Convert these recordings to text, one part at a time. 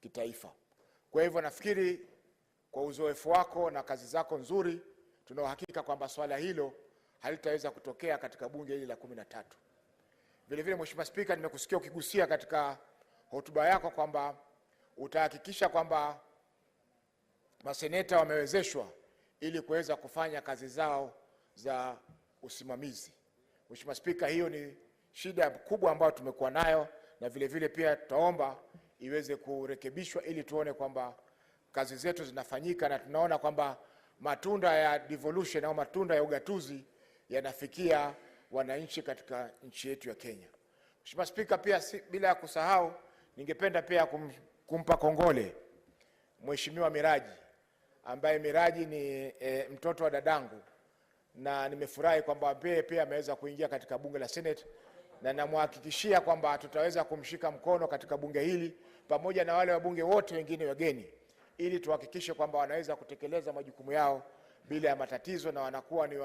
kitaifa. Kwa hivyo nafikiri kwa uzoefu wako na kazi zako nzuri, tuna uhakika kwamba swala hilo halitaweza kutokea katika bunge hili la 13. Vile vile Mheshimiwa Spika, nimekusikia ukigusia katika hotuba yako kwamba utahakikisha kwamba maseneta wamewezeshwa ili kuweza kufanya kazi zao za usimamizi. Mheshimiwa Spika, hiyo ni shida kubwa ambayo tumekuwa nayo, na vile vile pia tutaomba iweze kurekebishwa ili tuone kwamba kazi zetu zinafanyika na tunaona kwamba matunda ya devolution au matunda ya ugatuzi yanafikia wananchi katika nchi yetu ya Kenya. Mheshimiwa Spika, pia bila ya kusahau, ningependa pia kumpa kongole Mheshimiwa Miraji, ambaye Miraji ni mtoto wa dadangu, na nimefurahi kwamba pia ameweza kuingia katika bunge la Senate, na namhakikishia kwamba tutaweza kumshika mkono katika bunge hili pamoja na wale wabunge wote wengine wageni, ili tuhakikishe kwamba wanaweza kutekeleza majukumu yao bila ya matatizo na wanakuwa ni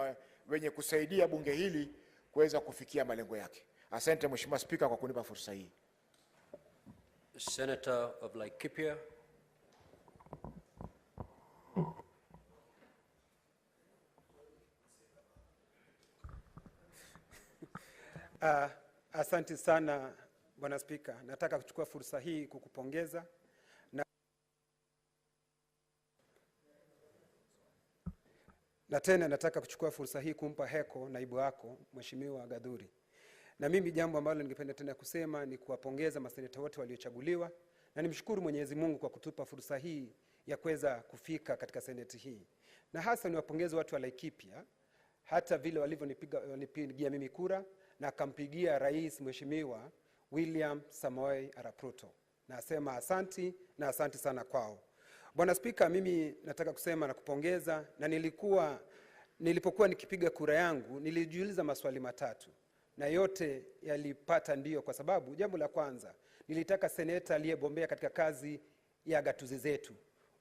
wenye kusaidia bunge hili kuweza kufikia malengo yake. Asante Mheshimiwa Spika kwa kunipa fursa hii. Senator of Laikipia. Asante sana Bwana Spika. Nataka kuchukua fursa hii kukupongeza na tena nataka kuchukua fursa hii kumpa heko naibu wako Mheshimiwa Gathuri. Na mimi jambo ambalo ningependa tena kusema ni kuwapongeza maseneta wote waliochaguliwa, na nimshukuru Mwenyezi Mungu kwa kutupa fursa hii ya kuweza kufika katika seneti hii. Na hasa niwapongeze watu wa Laikipia hata vile walivyonipigia mimi kura na akampigia Rais Mheshimiwa William Samoei Arap Ruto. Nasema asanti na asanti sana kwao. Bwana Spika, mimi nataka kusema na kupongeza, na nilipokuwa nikipiga kura yangu nilijiuliza maswali matatu, na yote yalipata ndio, kwa sababu jambo la kwanza nilitaka seneta aliyebombea katika kazi ya gatuzi zetu.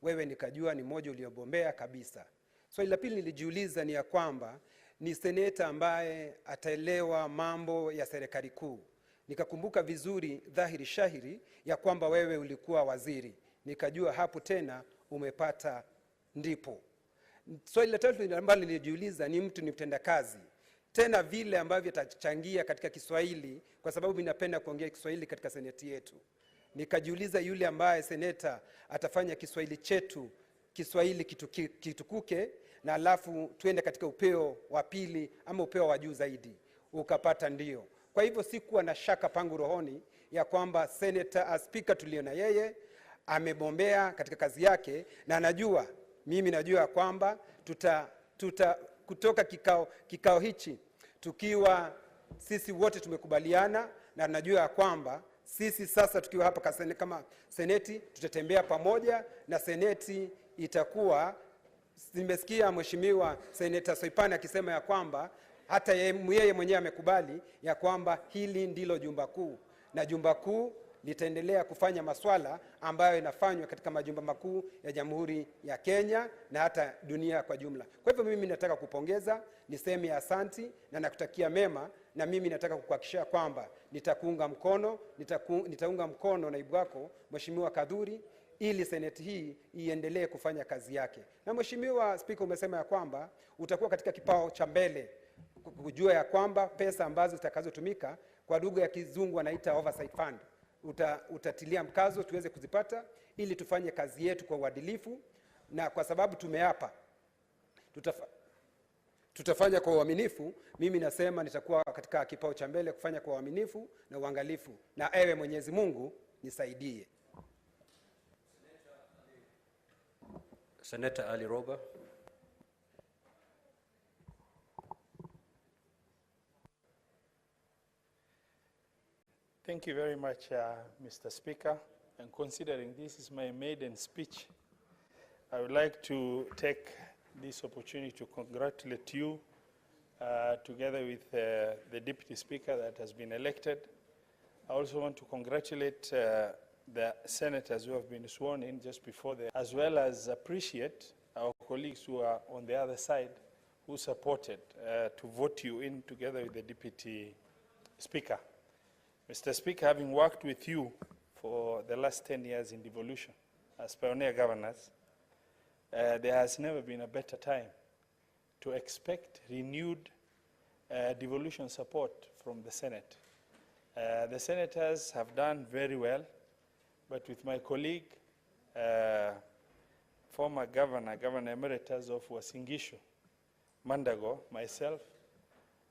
Wewe nikajua ni mmoja uliobombea kabisa. Swali la pili nilijiuliza ni ya kwamba ni seneta ambaye ataelewa mambo ya serikali kuu. Nikakumbuka vizuri dhahiri shahiri ya kwamba wewe ulikuwa waziri. Nikajua hapo tena umepata ndipo. Swali la tatu ambalo nilijiuliza ni mtu ni mtenda kazi, tena vile ambavyo atachangia katika Kiswahili, kwa sababu mimi napenda kuongea Kiswahili katika seneti yetu. Nikajiuliza yule ambaye seneta atafanya Kiswahili chetu Kiswahili kitukuke, na alafu tuende katika upeo wa pili ama upeo wa juu zaidi. Ukapata ndio. Kwa hivyo sikuwa na shaka pangu rohoni ya kwamba seneta speaker tuliona yeye amebombea katika kazi yake, na mimi najua kwamba kutoka kikao hichi tukiwa sisi wote tumekubaliana, na najua kwamba sisi sasa tukiwa hapa kama seneti tutatembea pamoja, na seneti itakuwa, nimesikia Mheshimiwa Seneta Soipana akisema ya kwamba hata yeye mwenyewe amekubali ya kwamba hili ndilo jumba kuu, na jumba kuu litaendelea kufanya maswala ambayo inafanywa katika majumba makuu ya Jamhuri ya Kenya na hata dunia kwa jumla. Kwa hivyo mimi nataka kupongeza, niseme asanti na nakutakia mema, na mimi nataka kukuhakikishia kwamba nitaunga mkono naibu wako Mheshimiwa Gathuri ili seneti hii iendelee kufanya kazi yake. Na Mheshimiwa Spika, umesema ya kwamba utakuwa katika kipao cha mbele kujua ya kwamba pesa ambazo zitakazotumika, kwa lugha ya kizungu wanaita oversight fund, utatilia mkazo tuweze kuzipata ili tufanye kazi yetu kwa uadilifu, na kwa sababu tumeapa tutafanya kwa uaminifu. Mimi nasema nitakuwa katika kipao cha mbele kufanya kwa uaminifu na uangalifu, na ewe Mwenyezi Mungu nisaidie. Senator Ali Roba. Thank you very much, Mr. Speaker. And considering this is my maiden speech, I would like to take this opportunity to congratulate you together with the Deputy Speaker that has been elected. I also want to congratulate the senators who have been sworn in just before, as well as appreciate our colleagues who are on the other side who supported to vote you in together with the Deputy Speaker. Mr. Speaker, having worked with you for the last 10 years in devolution as pioneer governors, there has never been a better time to expect renewed devolution support from the Senate. The senators have done very well, but with my colleague, former Governor Emeritus of Uasin Gishu, Mandago, myself,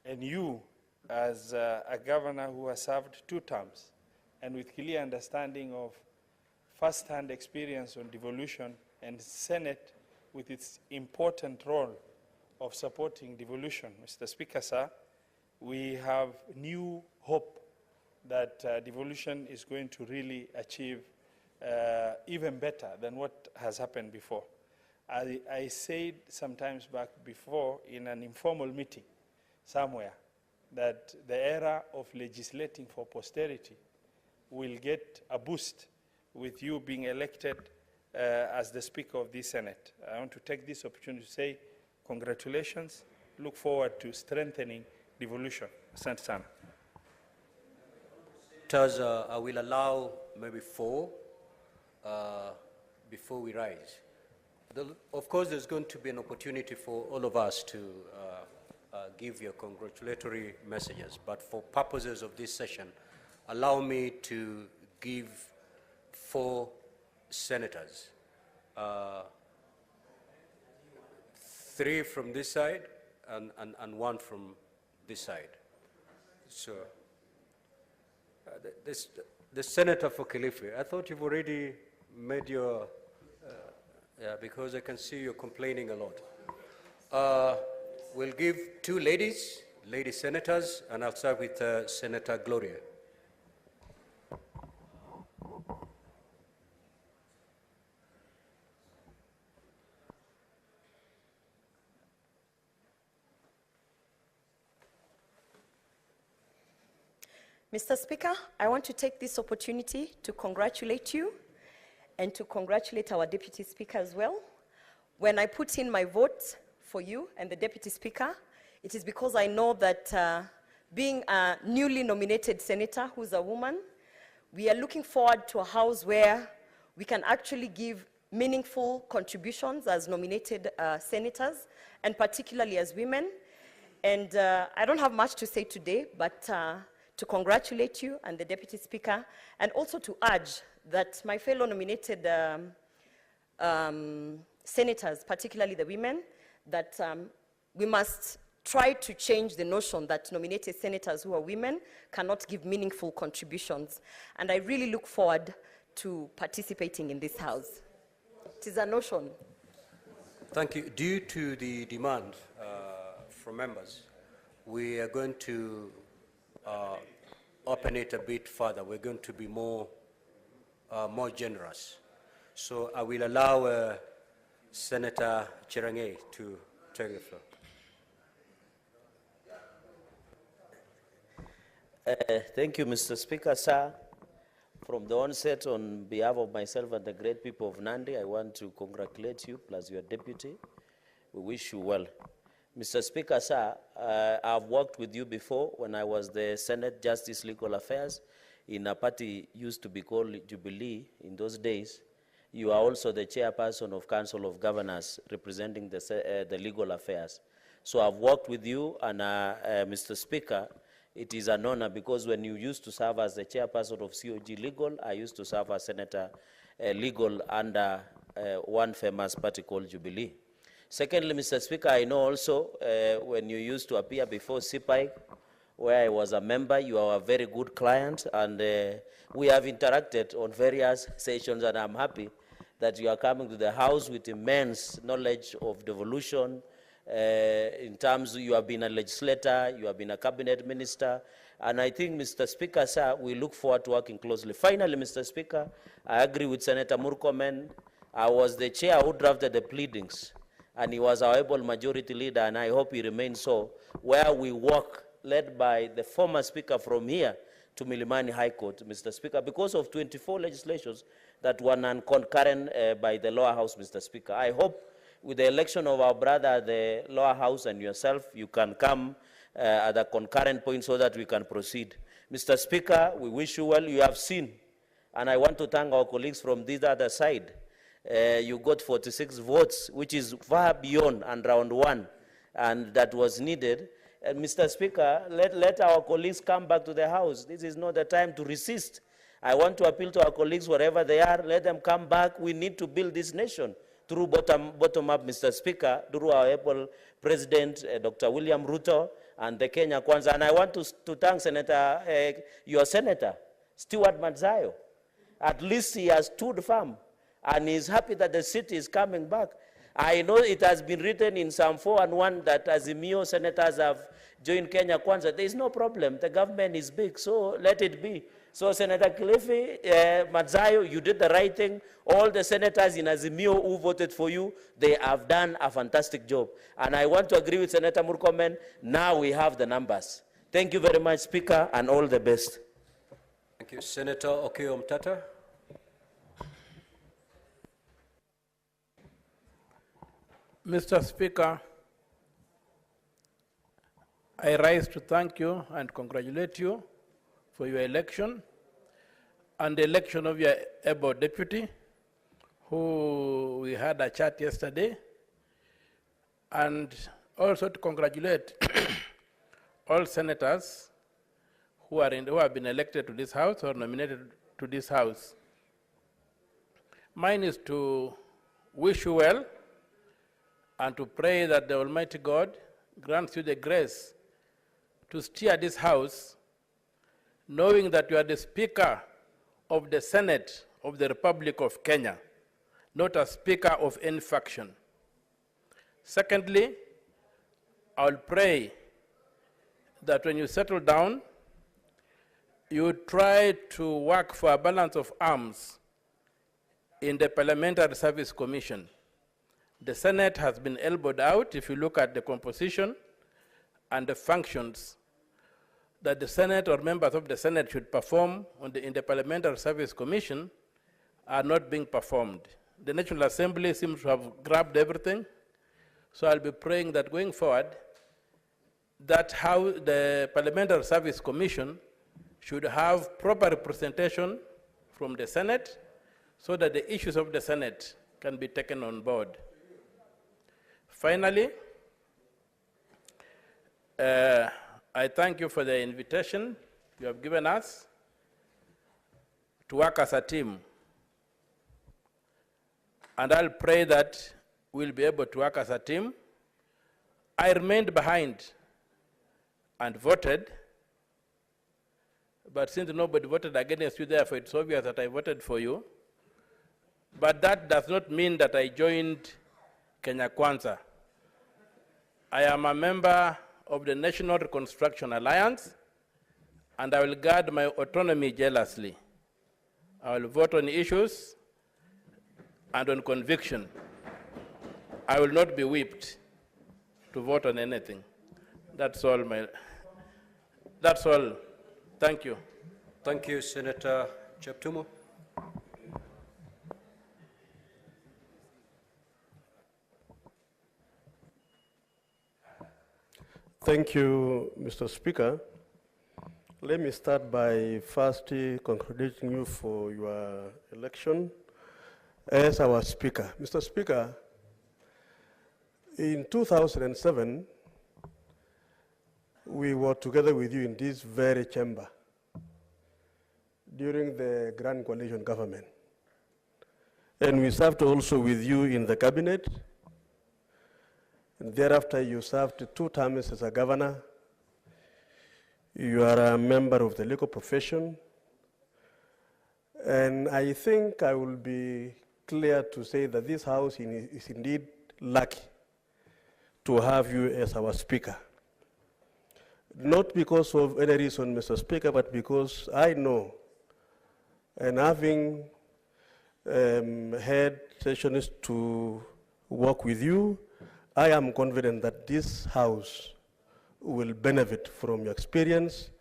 and you as a governor who has served 2 terms, and with clear understanding of first-hand experience on devolution, and Senate with its important role of supporting devolution. Mr. Speaker, sir, we have new hope that devolution is going to really achieve even better than what has happened before. I said sometimes back before in an informal meeting somewhere that the era of legislating for posterity will get a boost with you being elected as the Speaker of this Senate. I want to take this opportunity to say congratulations. Look forward to strengthening devolution. Asante sana. I will allow maybe 4 before we rise. Of course, there's going to be an opportunity for all of us to give your congratulatory messages, but for purposes of this session, allow me to give 4 senators, 3 from this side and 1 from this side. So, the senator for Kilifi, I thought you've already made your, yeah, because I can see you're complaining a lot. We'll give 2 ladies, lady senators, and I'll start with Senator Gloria. Mr. Speaker, I want to take this opportunity to congratulate you and to congratulate our Deputy Speaker as well. When I put in my vote for you and the Deputy Speaker, it is because I know that being a newly nominated senator who's a woman, we are looking forward to a house where we can actually give meaningful contributions as nominated senators, and particularly as women. And I don't have much to say today, but to congratulate you and the Deputy Speaker, and also to urge that my fellow nominated senators, particularly the women, that we must try to change the notion that nominated senators who are women cannot give meaningful contributions. And I really look forward to participating in this House. It is a notion. Thank you. Due to the demand from members, we are going to open it a bit further. We're going to be more generous. So I will allow Senator Cherange to take the floor. Thank you, Mr. Speaker, sir. From the onset, on behalf of myself and the great people of Nandi, I want to congratulate you, plus your deputy. We wish you well. Mr. Speaker, sir, I've worked with you before when I was the Senate Justice Legal Affairs in a party used to be called Jubilee in those days. You are also the chairperson of Council of Governors representing the legal affairs. So I've worked with you, and Mr. Speaker, it is an honor because when you used to serve as the chairperson of COG Legal, I used to serve as Senator Legal under one famous party called Jubilee. Secondly, Mr. Speaker, I know also when you used to appear before CPIC, where I was a member, you are a very good client, and we have interacted on various sessions, and I'm happy that you are coming to the House with immense knowledge of devolution. In terms, you have been a legislator, you have been a cabinet minister, and I think, Mr. Speaker, sir, we look forward to working closely. Finally, Mr. Speaker, I agree with Senator Murkomen. I was the chair who drafted the pleadings, and he was our able majority leader, and I hope he remains so, where we work, led by the former speaker from here to Milimani High Court, Mr. Speaker, because of 24 legislations that were non-concurrent by the lower house, Mr. Speaker. I hope with the election of our brother at the lower house and yourself, you can come at a concurrent point so that we can proceed. Mr. Speaker, we wish you well. You have seen And I want to thank our colleagues from this other side. You got 46 votes, which is far beyond and round one, and that was needed. And Mr. Speaker, let our colleagues come back to the House. This is not the time to resist. I want to appeal to our colleagues wherever they are, let them come back. We need to build this nation through bottom-up, Mr. Speaker, through our able President, Dr. William Ruto, and the Kenya Kwanza. And I want to thank your Senator, Stuart Madzayo. At least he has stood firm, and he's happy that the city is coming back. I know it has been written in Psalm 4:1 that Azimio senators have joined Kenya Kwanza. There is no problem. The government is big, so let it be. So Senator Kilifi, Madzayo, you did the right thing. All the senators in Azimio who voted for you, they have done a fantastic job. And I want to agree with Senator Murkomen, now we have the numbers. Thank you very much, Speaker, and all the best. Thank you. Senator Okiya Omtata. Mr. Speaker, I rise to thank you and congratulate you for your election and the election of your able deputy, who we had a chat yesterday, and also to congratulate all senators who have been elected to this House or nominated to this House. Mine is to wish you well and to pray that the Almighty God grants you the grace to steer this House, knowing that you are the Speaker of the Senate of the Republic of Kenya, not a Speaker of any faction. Secondly, I'll pray that when you settle down, you try to work for a balance of arms in the Parliamentary Service Commission. The Senate has been elbowed out. If you look at the composition and the functions that the Senate or members of the Senate should perform in the Parliamentary Service Commission are not being performed. The National Assembly seems to have grabbed everything. So I'll be praying that going forward, that how the Parliamentary Service Commission should have proper representation from the Senate so that the issues of the Senate can be taken on board. Finally, I thank you for the invitation you have given us to work as a team. And I'll pray that we'll be able to work as a team. I remained behind and voted, but since nobody voted against you, therefore it's obvious that I voted for you. But that does not mean that I joined Kenya Kwanza. I am a member of the National Reconstruction Alliance, and I will guard my autonomy jealously. I will vote on issues and on conviction. I will not be whipped to vote on anything. That's all. Thank you. Thank you, Senator Cheptumo. Thank you, Mr. Speaker. Let me start by first congratulating you for your election as our Speaker. Mr. Speaker, in 2007, we were together with you in this very chamber during the Grand Coalition government. And we served also with you in the cabinet. And thereafter, you served 2 terms as a governor. You are a member of the legal profession. And I think I will be clear to say that this House is indeed lucky to have you as our Speaker. Not because of any reason, Mr. Speaker, but because I know, and having had sessions to work with you, I am confident that this House will benefit from your experience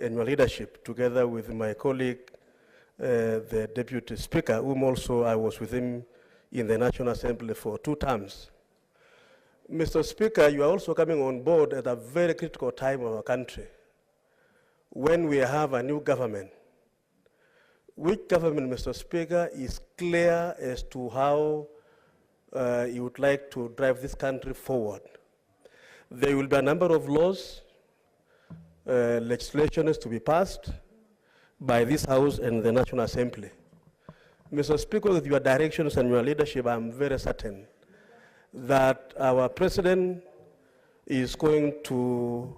and your leadership, together with my colleague, the Deputy Speaker, whom also I was with him in the National Assembly for 2 terms. Mr. Speaker, you are also coming on board at a very critical time of our country, when we have a new government, which government, Mr. Speaker, is clear as to how you would like to drive this country forward. There will be a number of laws, legislation is to be passed by this House and the National Assembly. Mr. Speaker, with your directions and your leadership, I'm very certain that our President is going to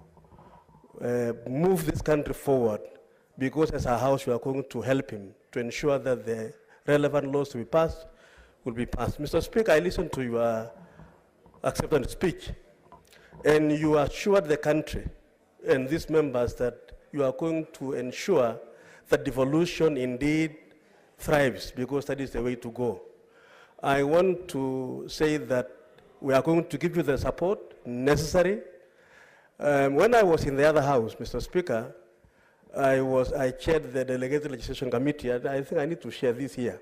move this country forward, because as a House, we are going to help him to ensure that the relevant laws to be passed will be passed. Mr. Speaker, I listened to your acceptance speech, and you assured the country and these members that you are going to ensure that devolution indeed thrives, because that is the way to go. I want to say that we are going to give you the support necessary. When I was in the other House, Mr. Speaker, I chaired the Delegated Legislation Committee, and I think I need to share this here.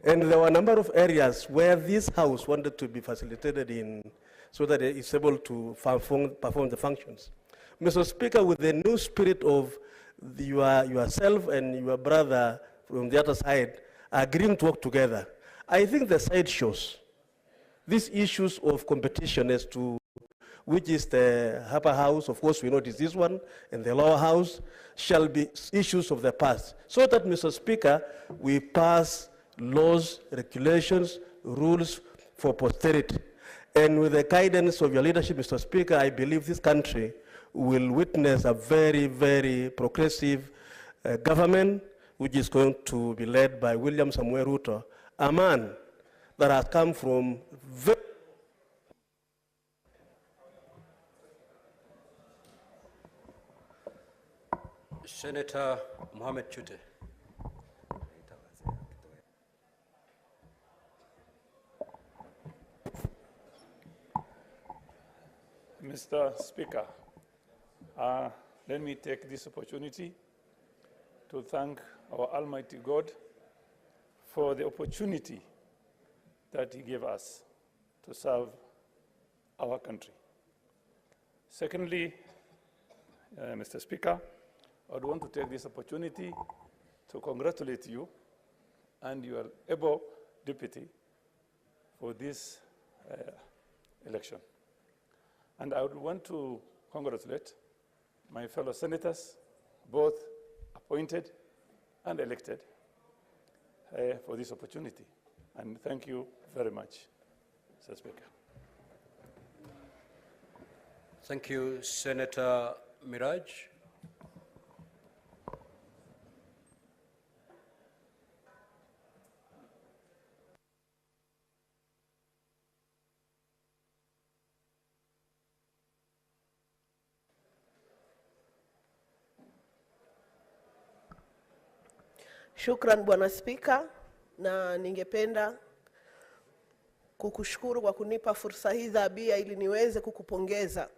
And there were a number of areas where this House wanted to be facilitated in, so that it is able to perform the functions. Mr. Speaker, with the new spirit of yourself and your brother from the other side agreeing to work together, I think the side shows these issues of competition as to which is the upper house, of course we know it is this one, and the lower house, shall be issues of the past. So that, Mr. Speaker, we pass laws, regulations, rules for posterity. And with the guidance of your leadership, Mr. Speaker, I believe this country will witness a very, very progressive government, which is going to be led by William Samuel Ruto, a man that has come from very Senator Mohammed Chute. Mr. Speaker, let me take this opportunity to thank our Almighty God for the opportunity that He gave us to serve our country. Secondly, Mr. Speaker, I would want to take this opportunity to congratulate you and your able deputy for this election. And I would want to congratulate my fellow senators, both appointed and elected, for this opportunity. And thank you very much, Mr. Speaker. Thank you, Senator Miraj. Shukran Bwana Spika, na ningependa kukushukuru kwa kunipa fursa hii dhabia ili niweze kukupongeza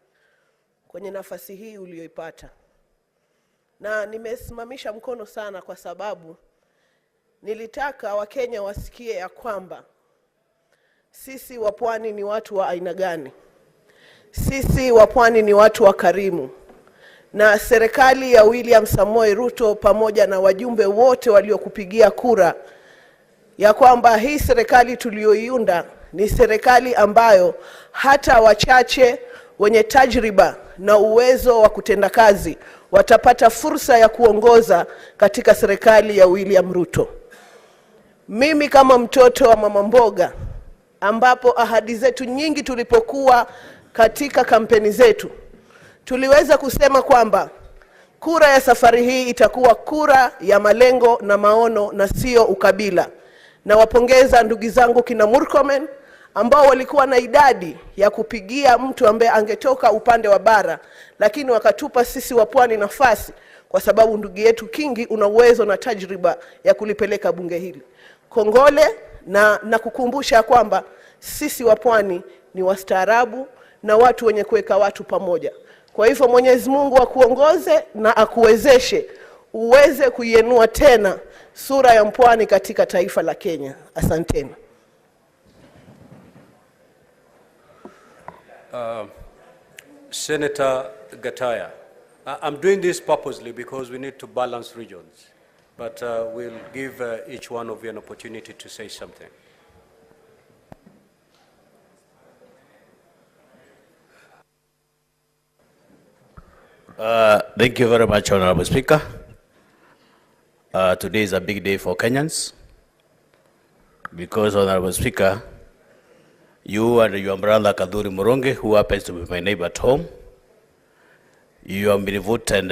kwenye nafasi hii uliyoipata. Na nimesimamisha mkono sana kwa sababu nilitaka Wakenya wasikie ya kwamba sisi wa Pwani ni watu wa aina gani. Sisi wa Pwani ni watu wa karimu. Na serikali ya William Samoei Ruto pamoja na wajumbe wote waliokupigia kura ya kwamba hii serikali tuliyoiunda ni serikali ambayo hata wachache wenye tajriba na uwezo wa kutenda kazi watapata fursa ya kuongoza katika serikali ya William Ruto. Mimi kama mtoto wa mama mboga, ambapo ahadi zetu nyingi tulipokuwa katika kampeni zetu, tuliweza kusema kwamba kura ya safari hii itakuwa kura ya malengo na maono na sio ukabila. Na wapongeza ndugu zangu kina Murkomen ambao walikuwa na idadi ya kupigia mtu ambaye angetoka upande wa bara, lakini wakatupa sisi wa Pwani nafasi kwa sababu ndugu yetu Kingi una uwezo na tajriba ya kulipeleka bunge hili. Kongole na kukumbusha kwamba sisi wa Pwani ni wastaarabu na watu wenye kuweka watu pamoja. Kwa hivyo Mwenyezi Mungu akuongoze na akuwezeshe uweze kuienua tena sura ya Mpwani katika taifa la Kenya. Asanteni. Senator Gataya, I'm doing this purposely because we need to balance regions. but we'll give each one of you an opportunity to say something. Thank you very much, Honorable Speaker. Today is a big day for Kenyans because, Honorable Speaker, you and your brother Kaduri Muronge, who happens to be my neighbor at home, you have been voted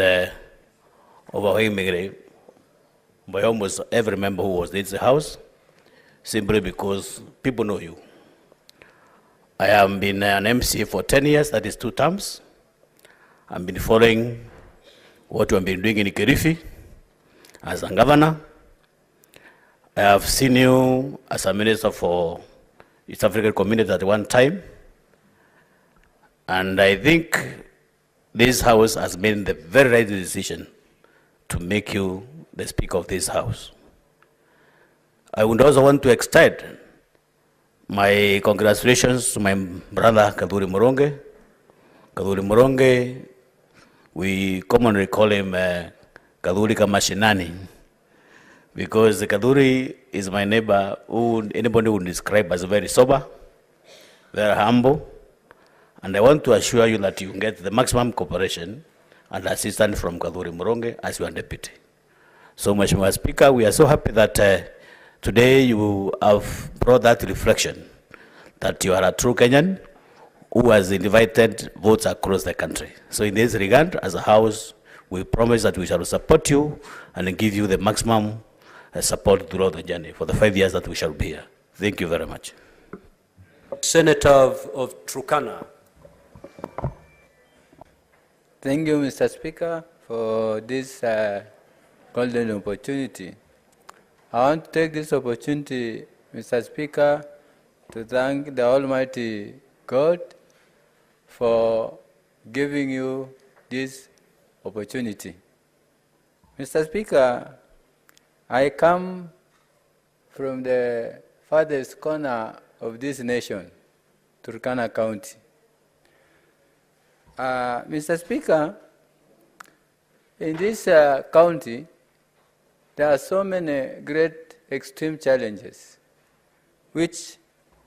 overwhelmingly by almost every member who was in the House, simply because people know you. I have been an MCA for 10 years, that is 2 terms. I've been following what you have been doing in Kirifi as a governor. I have seen you as a minister for East African community at one time. And I think this House has made the very right decision to make you the Speaker of this House. I would also want to extend my congratulations to my brother Kaduri Muronge. Kaduri Muronge, we commonly call him Kaduri Kamashinani, because Kaduri is my neighbor who anybody would describe as very sober, very humble, and I want to assure you that you get the maximum cooperation and assistance from Kaduri Muronge as your deputy. So, Mheshimiwa Speaker, we are so happy that today you have brought that reflection that you are a true Kenyan who has invited votes across the country. So in this regard, as a House, we promise that we shall support you and give you the maximum support throughout the journey for the 5 years that we shall be here. Thank you very much. Senator of Turkana. Thank you, Mr. Speaker, for this golden opportunity. I want to take this opportunity, Mr. Speaker, to thank the Almighty God for giving you this opportunity. Mr. Speaker, I come from the farthest corner of this nation, Turkana County. Mr. Speaker, in this county, there are so many great extreme challenges, which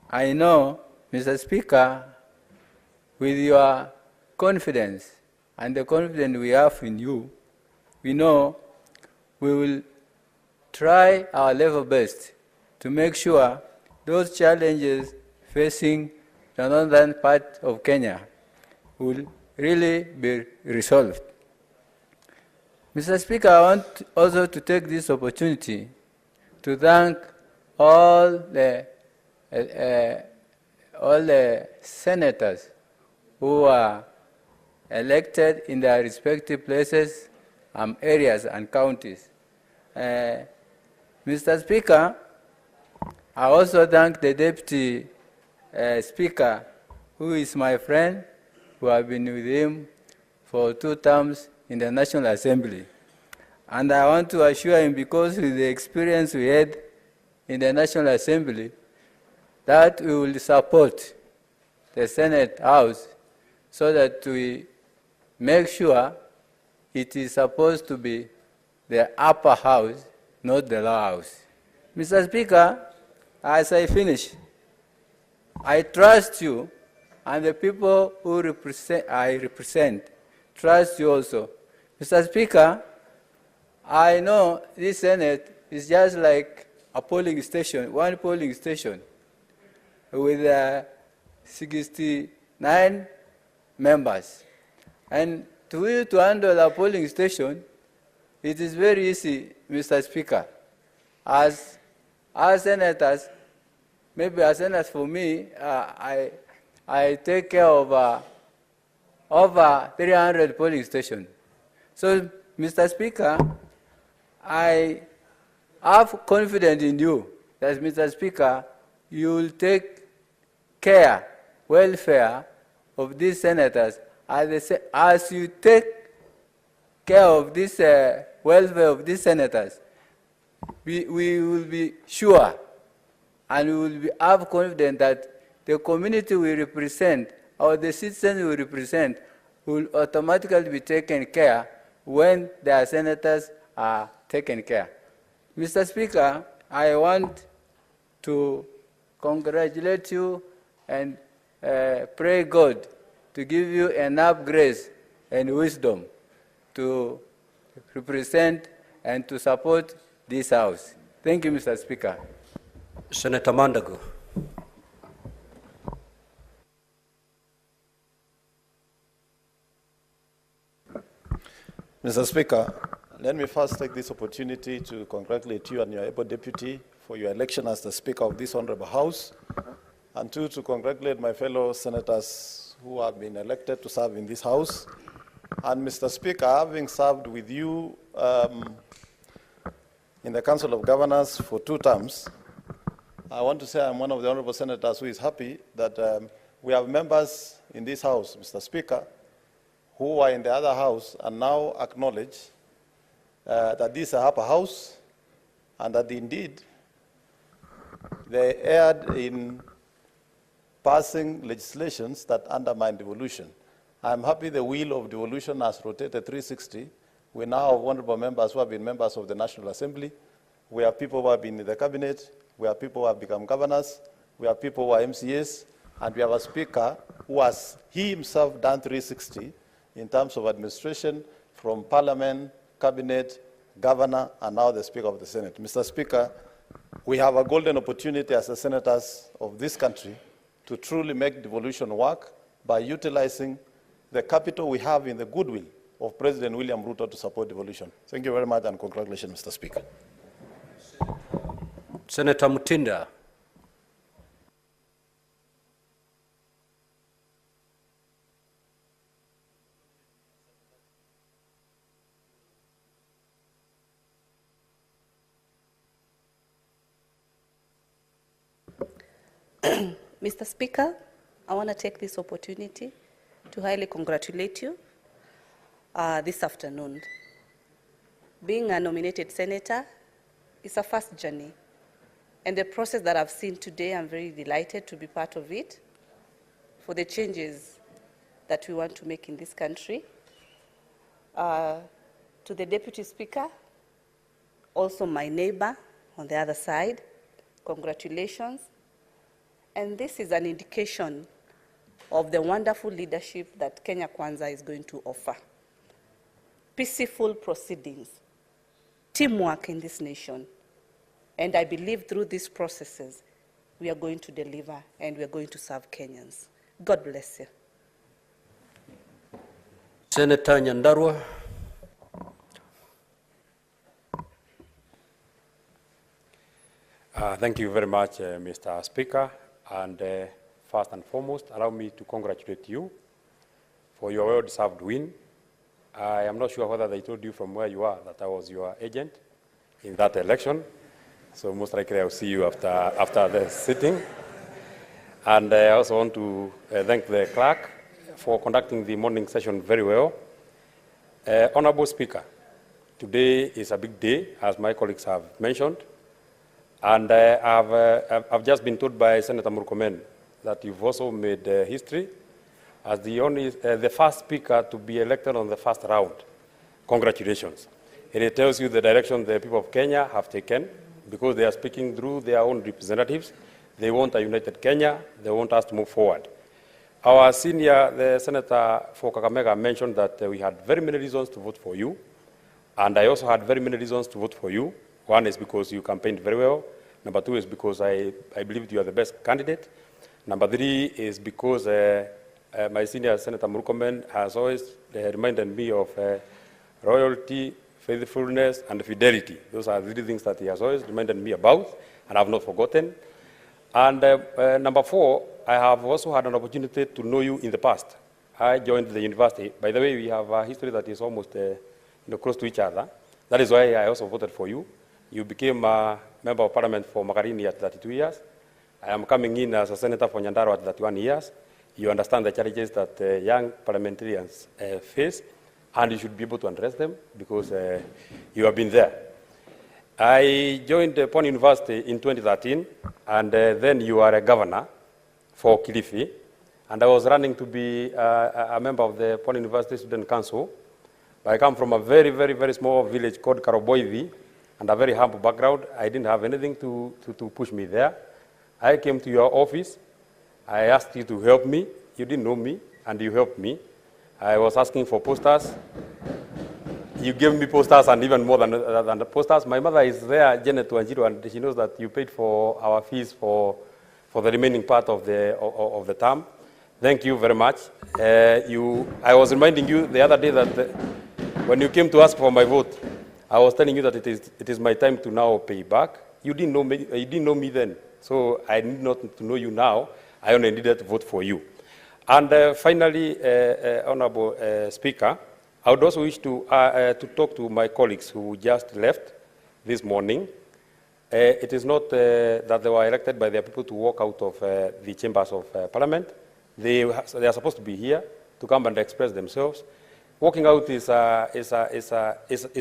I know, Mr. Speaker, with your confidence and the confidence we have in you, we know we will try our level best to make sure those challenges facing the northern part of Kenya will really be resolved. Mr. Speaker, I want also to take this opportunity to thank all the senators who are elected in their respective places, areas and counties. Mr. Speaker, I also thank the Deputy Speaker, who is my friend, who have been with him for 2 terms in the National Assembly. And I want to assure him, because with the experience we had in the National Assembly, that we will support the Senate House so that we make sure it is supposed to be the upper house, not the lower house. Mr. Speaker, as I finish, I trust you, and the people who I represent trust you also. Mr. Speaker, I know this Senate is just like a polling station, one polling station, with 69 members. And to you to handle a polling station, it is very easy, Mr. Speaker. As senators, maybe as senators for me, I take care of over 300 polling stations. So, Mr. Speaker, I have confidence in you that, Mr. Speaker, you will take care, welfare of these senators as you take care of this welfare of these senators. We will be sure and we will have confidence that the community we represent or the citizens we represent will automatically be taken care when their senators are taken care. Mr. Speaker, I want to congratulate you and pray God to give you enough grace and wisdom to represent and to support this House. Thank you, Mr. Speaker. Senator Mandago. Mr. Speaker, let me first take this opportunity to congratulate you and your able deputy for your election as the Speaker of this Honorable House, and two, to congratulate my fellow senators who have been elected to serve in this House. And Mr. Speaker, having served with you in the Council of Governors for 2 terms, I want to say I'm one of the honorable senators who is happy that we have members in this House, Mr. Speaker, who are in the other House and now acknowledge that this is a upper House and that indeed they erred in passing legislations that undermine devolution. I'm happy the wheel of devolution has rotated 360. We now have honorable members who have been members of the National Assembly. We have people who have been in the cabinet. We have people who have become governors. We have people who are MCAs. And we have a speaker who has he himself done 360 in terms of administration from parliament, cabinet, governor, and now the Speaker of the Senate. Mr. Speaker, we have a golden opportunity as the senators of this country to truly make devolution work by utilizing the capital we have in the goodwill of President William Ruto to support devolution. Thank you very much and congratulations, Mr. Speaker. Senator Mutinda. Mr. Speaker, I want to take this opportunity to highly congratulate you this afternoon. Being a nominated senator is a first journey, and the process that I've seen today, I'm very delighted to be part of it for the changes that we want to make in this country. To the Deputy Speaker, also my neighbor on the other side, congratulations. And this is an indication of the wonderful leadership that Kenya Kwanza is going to offer. Peaceful proceedings, teamwork in this nation. And I believe through these processes, we are going to deliver and we are going to serve Kenyans. God bless you. Senator Nyandarua. Thank you very much, Mr. Speaker. And first and foremost, allow me to congratulate you for your well-deserved win. I am not sure whether they told you from where you are that I was your agent in that election. So most likely I'll see you after the sitting. And I also want to thank the clerk for conducting the morning session very well. Honorable Speaker, today is a big day, as my colleagues have mentioned. And I've just been told by Senator Murkomen that you've also made history as the first speaker to be elected on the first round. Congratulations. And it tells you the direction the people of Kenya have taken, because they are speaking through their own representatives. They want a united Kenya. They want us to move forward. Our senior, the Senator for Kakamega, mentioned that we had very many reasons to vote for you. And I also had very many reasons to vote for you. One is because you campaigned very well. Number two is because I believed you are the best candidate. Number three is because my senior Senator Murkomen has always reminded me of loyalty, faithfulness, and fidelity. Those are the three things that he has always reminded me about, and I have not forgotten. And number four, I have also had an opportunity to know you in the past. I joined the university. By the way, we have a history that is almost close to each other. That is why I also voted for you. You became a member of parliament for Magarini at 32 years. I am coming in as a senator for Nyandarua at 31 years. You understand the challenges that young parliamentarians face, and you should be able to address them because you have been there. I joined Pond University in 2013, and then you are a governor for Kilifi, and I was running to be a member of the Pond University Student Council. I come from a very, very, very small village called Karoboivi, and a very humble background. I didn't have anything to push me there. I came to your office. I asked you to help me. You didn't know me, and you helped me. I was asking for posters. You gave me posters and even more than the posters. My mother is there, Janet Wanjiru, and she knows that you paid for our fees for the remaining part of the term. Thank you very much. I was reminding you the other day that when you came to ask for my vote, I was telling you that it is my time to now pay back. You didn't know me then, so I need not to know you now. I only needed to vote for you. And finally, Honorable Speaker, I would also wish to talk to my colleagues who just left this morning. It is not that they were elected by their people to walk out of the chambers of Parliament. They are supposed to be here to come and express themselves. Walking out is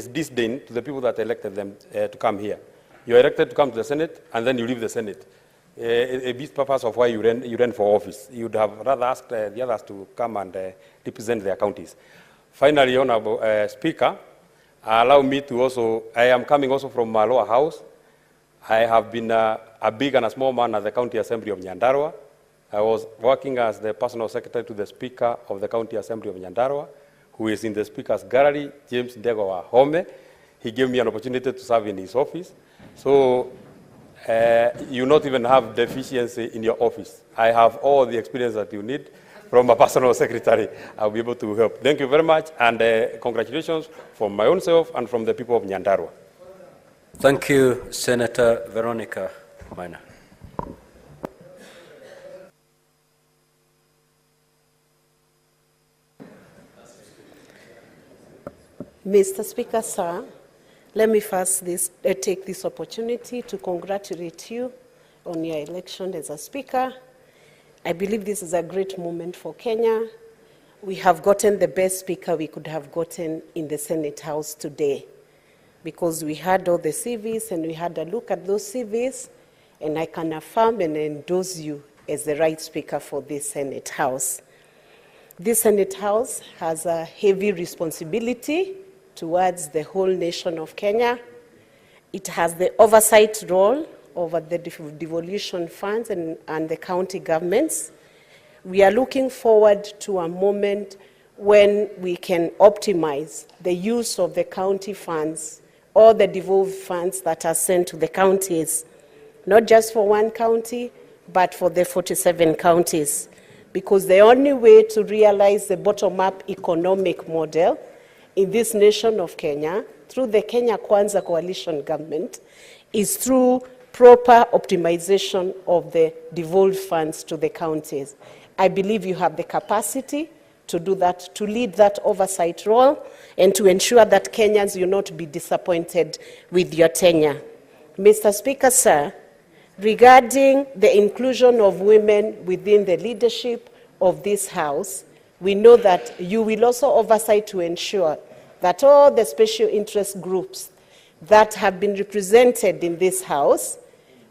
disdain to the people that elected them to come here. You are elected to come to the Senate, and then you leave the Senate. A big purpose of why you ran for office. You would have rather asked the others to come and represent their counties. Finally, Honorable Speaker, allow me to also, I am coming also from my lower house. I have been a big and a small man at the County Assembly of Nyandarua. I was working as the personal secretary to the Speaker of the County Assembly of Nyandarua, who is in the Speaker's gallery, James Ndegowa Home. He gave me an opportunity to serve in his office. So you not even have deficiency in your office. I have all the experience that you need from a personal secretary. I'll be able to help. Thank you very much, and congratulations from my own self and from the people of Nyandarua. Thank you, Senator Veronica Maina. Mr. Speaker, sir, let me first take this opportunity to congratulate you on your election as a Speaker. I believe this is a great moment for Kenya. We have gotten the best Speaker we could have gotten in the Senate House today, because we had all the CVs and we had a look at those CVs, and I can affirm and endorse you as the right Speaker for this Senate House. This Senate House has a heavy responsibility towards the whole nation of Kenya. It has the oversight role over the devolution funds and the county governments. We are looking forward to a moment when we can optimize the use of the county funds, or the devolved funds that are sent to the counties, not just for one county, but for the 47 counties. Because the only way to realize the bottom-up economic model in this nation of Kenya, through the Kenya Kwanza coalition government, is through proper optimization of the devolved funds to the counties. I believe you have the capacity to do that, to lead that oversight role, and to ensure that Kenyans will not be disappointed with your tenure. Mr. Speaker, sir, regarding the inclusion of women within the leadership of this House, we know that you will also oversight to ensure that all the special interest groups that have been represented in this House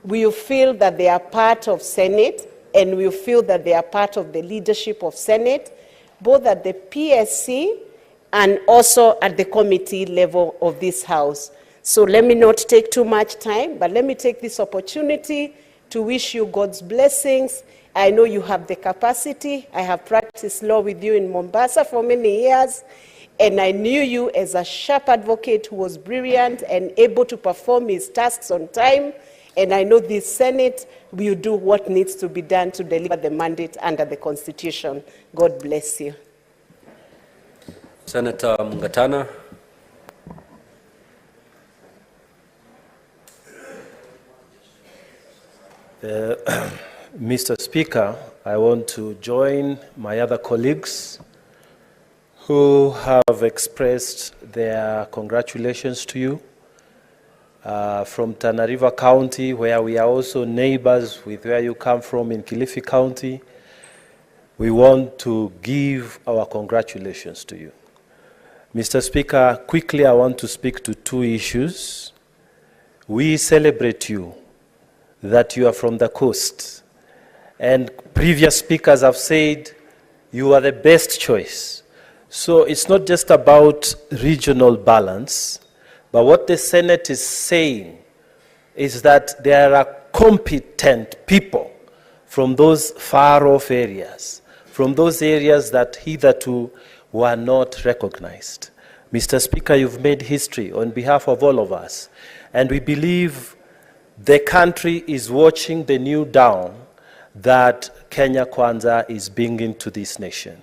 will feel that they are part of Senate, and will feel that they are part of the leadership of Senate, both at the PSC and also at the committee level of this House. So let me not take too much time, but let me take this opportunity to wish you God's blessings. I know you have the capacity. I have practiced law with you in Mombasa for many years, and I knew you as a sharp advocate who was brilliant and able to perform his tasks on time. And I know this Senate will do what needs to be done to deliver the mandate under the Constitution. God bless you. Senator Mungatana. Mr. Speaker, I want to join my other colleagues who have expressed their congratulations to you. From Tana River County, where we are also neighbors with where you come from in Kilifi County, we want to give our congratulations to you. Mr. Speaker, quickly I want to speak to two issues. We celebrate you that you are from the coast, and previous speakers have said you are the best choice. So it's not just about regional balance, But what the Senate is saying is that there are competent people from those far-off areas, from those areas that hitherto were not recognized. Mr. Speaker, you've made history on behalf of all of us, and we believe the country is watching the new dawn that Kenya Kwanza is bringing to this nation.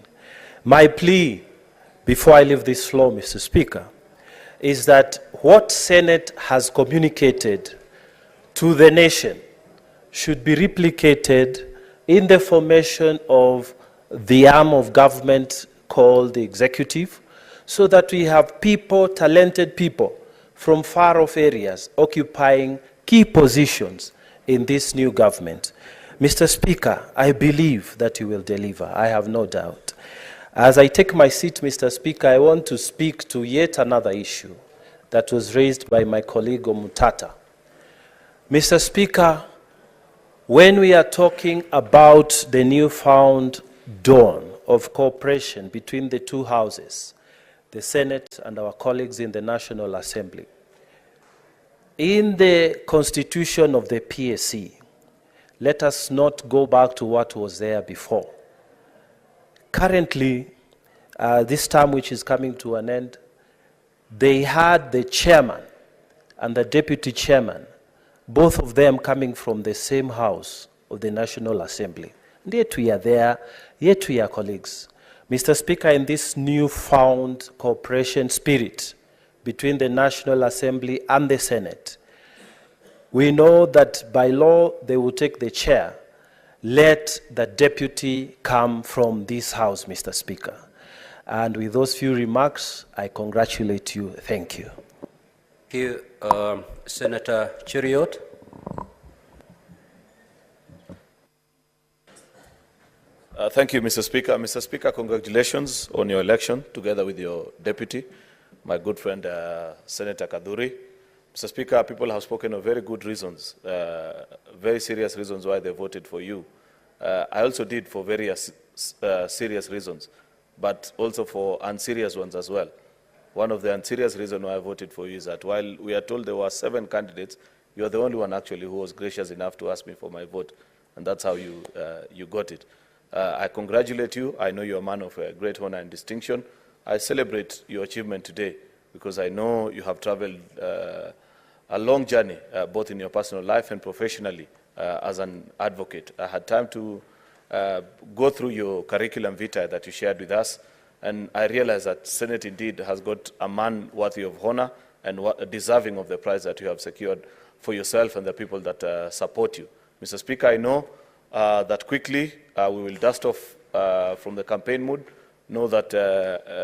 My plea, before I leave this floor, Mr. Speaker, is that what Senate has communicated to the nation should be replicated in the formation of the arm of government called the executive, so that we have people, talented people from far-off areas occupying key positions in this new government. Mr. Speaker, I believe that you will deliver. I have no doubt. As I take my seat, Mr. Speaker, I want to speak to yet another issue that was raised by my colleague Omutata. Mr. Speaker, when we are talking about the newfound dawn of cooperation between the two houses, the Senate and our colleagues in the National Assembly, in the constitution of the PSC, let us not go back to what was there before. Currently, this term which is coming to an end, they had the chairman and the deputy chairman, both of them coming from the same house of the National Assembly. And yet we are there, yet we are colleagues. Mr. Speaker, in this newfound cooperation spirit between the National Assembly and the Senate, we know that by law they will take the chair. Let the deputy come from this house, Mr. Speaker. And with those few remarks, I congratulate you. Thank you. Thank you, Senator Cheriot. Thank you, Mr. Speaker. Mr. Speaker, congratulations on your election, together with your deputy, my good friend, Senator Kaduri. Mr. Speaker, people have spoken of very good reasons, very serious reasons why they voted for you. I also did for very serious reasons, but also for unserious ones as well. One of the unserious reasons why I voted for you is that while we are told there were 7 candidates, you are the only one actually who was gracious enough to ask me for my vote, and that's how you got it. I congratulate you. I know you're a man of great honor and distinction. I celebrate your achievement today because I know you have traveled a long journey, both in your personal life and professionally as an advocate. I had time to go through your curriculum vitae that you shared with us, and I realized that Senate indeed has got a man worthy of honor and deserving of the prize that you have secured for yourself and the people that support you. Mr. Speaker, I know that quickly we will dust off from the campaign mood, know that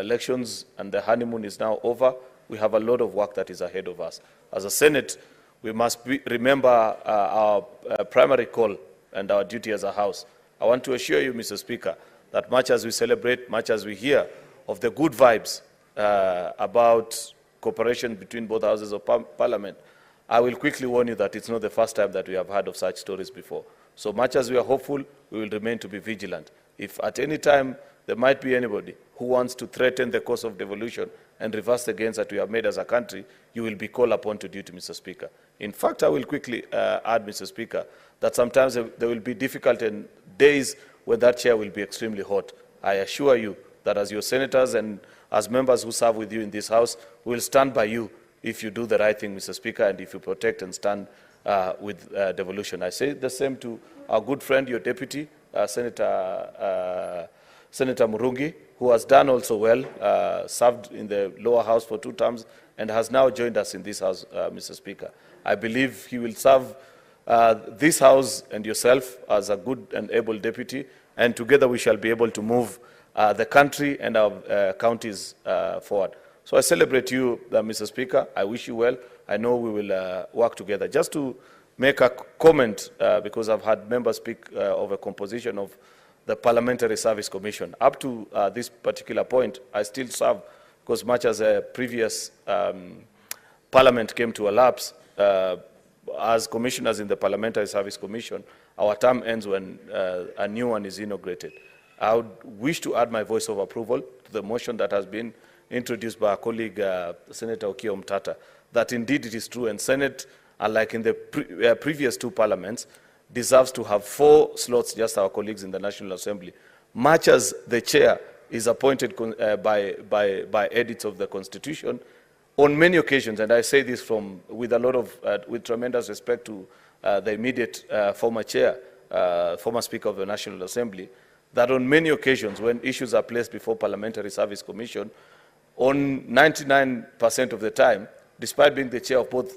elections and the honeymoon is now over. We have a lot of work that is ahead of us. As a Senate, we must remember our primary call and our duty as a House. I want to assure you, Mr. Speaker, that much as we celebrate, much as we hear of the good vibes about cooperation between both houses of Parliament, I will quickly warn you that it's not the first time that we have heard of such stories before. So much as we are hopeful, we will remain to be vigilant. If at any time there might be anybody who wants to threaten the course of devolution and reverse the gains that we have made as a country, you will be called upon to duty, Mr. Speaker. In fact, I will quickly add, Mr. Speaker, that sometimes there will be difficult days when that chair will be extremely hot. I assure you that as your senators and as members who serve with you in this House, we will stand by you if you do the right thing, Mr. Speaker, and if you protect and stand with devolution. I say the same to our good friend, your deputy, Senator Murungi, who has done also well, served in the lower house for 2 terms, and has now joined us in this House, Mr. Speaker. I believe he will serve this House and yourself as a good and able deputy, and together we shall be able to move the country and our counties forward. So I celebrate you, Mr. Speaker. I wish you well. I know we will work together. Just to make a comment, because I've had members speak of a composition of the Parliamentary Service Commission. Up to this particular point, I still serve, because much as a previous Parliament came to a lapse, as commissioners in the Parliamentary Service Commission, our term ends when a new one is inaugurated. I would wish to add my voice of approval to the motion that has been introduced by our colleague, Senator Okiya Omtata, that indeed it is true, and Senate, unlike in the previous two parliaments, deserves to have 4 slots, just our colleagues in the National Assembly, much as the chair is appointed by edicts of the Constitution. On many occasions, and I say this with a lot of, with tremendous respect to the immediate former chair, former Speaker of the National Assembly, that on many occasions when issues are placed before Parliamentary Service Commission, on 99% of the time, despite being the chair of both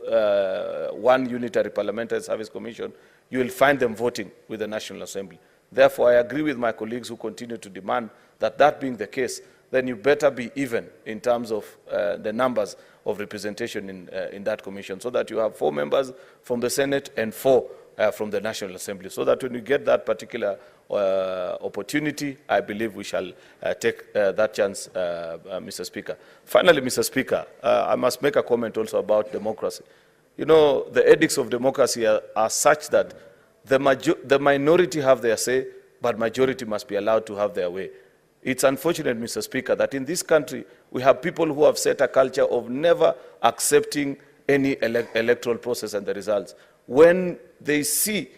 one unitary Parliamentary Service Commission, you will find them voting with the National Assembly. Therefore, I agree with my colleagues who continue to demand that that being the case, then you better be even in terms of the numbers of representation in that commission, so that you have 4 members from the Senate and 4 from the National Assembly, so that when you get that particular opportunity, I believe we shall take that chance, Mr. Speaker. Finally, Mr. Speaker, I must make a comment also about democracy. You know, the edicts of democracy are such that the minority have their say, but majority must be allowed to have their way. It's unfortunate, Mr. Speaker, that in this country, we have people who have set a culture of never accepting any electoral process and the results. When they see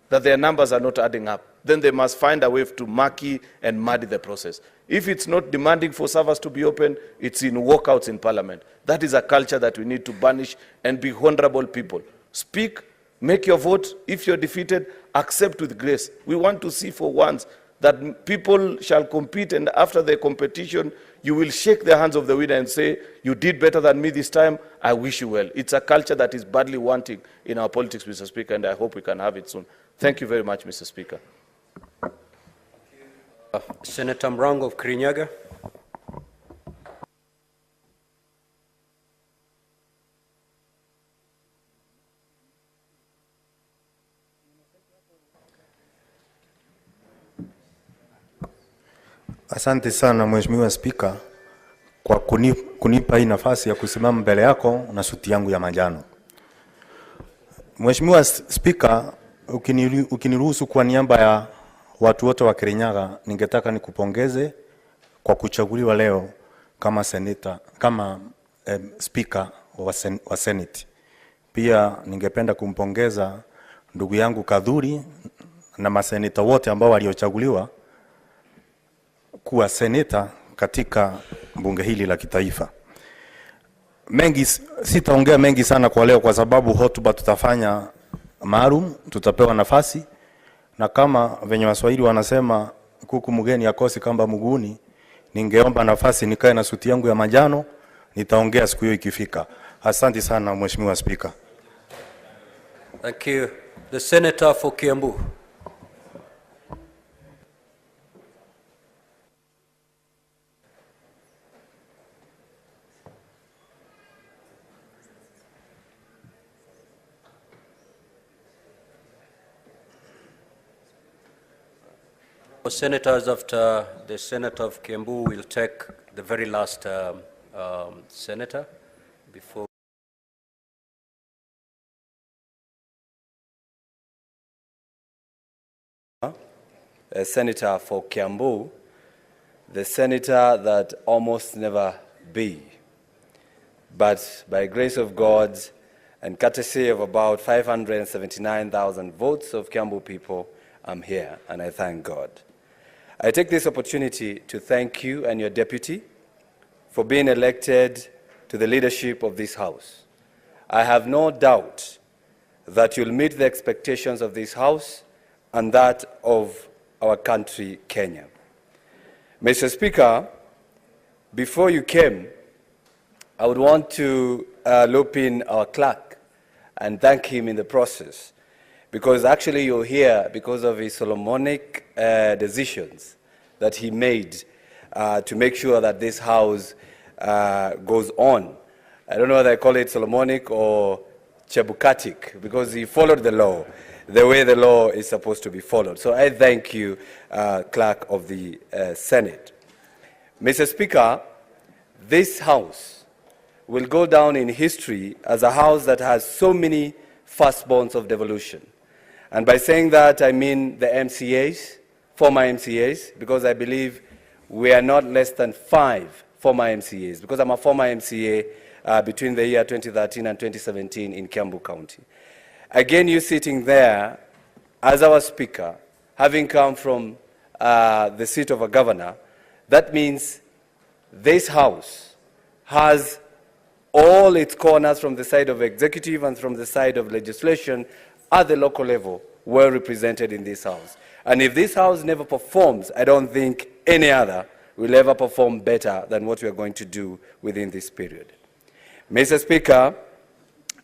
that their numbers are not adding up, then they must find a way to murky and muddy the process. If it's not demanding for servers to be open, it's in walkouts in Parliament. That is a culture that we need to banish and be honorable people. Speak, make your vote. If you're defeated, accept with grace. We want to see for once that people shall compete, and after the competition, you will shake the hands of the winner and say, you did better than me this time, I wish you well. It's a culture that is badly wanting in our politics, Mr. Speaker, and I hope we can have it soon. Thank you very much, Mr. Speaker. Senator Mrango of Kirinyaga. Asante sana Mheshimiwa Spika kwa kunipa hii nafasi ya kusimama mbele yako na suti yangu ya manjano. Mheshimiwa Spika, ukiniruhusu kwa niaba ya watu wote wa Kirinyaga, ningetaka nikupongeze kwa kuchaguliwa leo kama Speaker wa Senate. Pia ningependa kumpongeza ndugu yangu Kadhuri na maseneta wote ambao waliochaguliwa kuwa seneta katika bunge hili la kitaifa. Sitaongea mengi sana kwa leo kwa sababu hotuba tutafanya maalum, tutapewa nafasi, na kama venye Waswahili wanasema kuku mgeni akosi kamba mguuni, ningeomba nafasi nikae na suti yangu ya manjano, nitaongea siku hiyo ikifika. Asante sana Mheshimiwa Speaker. Thank you. The Senator for Kiambu. Senators, after the Senator of Kiambu, will take the very last senator before. A senator for Kiambu, the senator that almost never be. But by grace of God and courtesy of about 579,000 votes of Kiambu people, I'm here, and I thank God. I take this opportunity to thank you and your deputy for being elected to the leadership of this House. I have no doubt that you'll meet the expectations of this House and that of our country, Kenya. Mr. Speaker, before you came, I would want to loop in our clerk and thank him in the process, because actually you're here because of his Solomonic decisions that he made to make sure that this House goes on. I don't know whether I call it Solomonic or Chebukatic, because he followed the law the way the law is supposed to be followed. So I thank you, Clerk of the Senate. Mr. Speaker, this House will go down in history as a House that has so many firstborns of devolution. And by saying that, I mean the MCAs, former MCAs, because I believe we are not less than 5 former MCAs. Because I'm a former MCA, between the year 2013 and 2017 in Kiambu County. Again, you sitting there as our speaker, having come from the seat of a governor, that means this house has all its corners from the side of executive and from the side of legislation at the local level were represented in this house. And if this house never performs, I don't think any other will ever perform better than what we are going to do within this period. Mr. Speaker,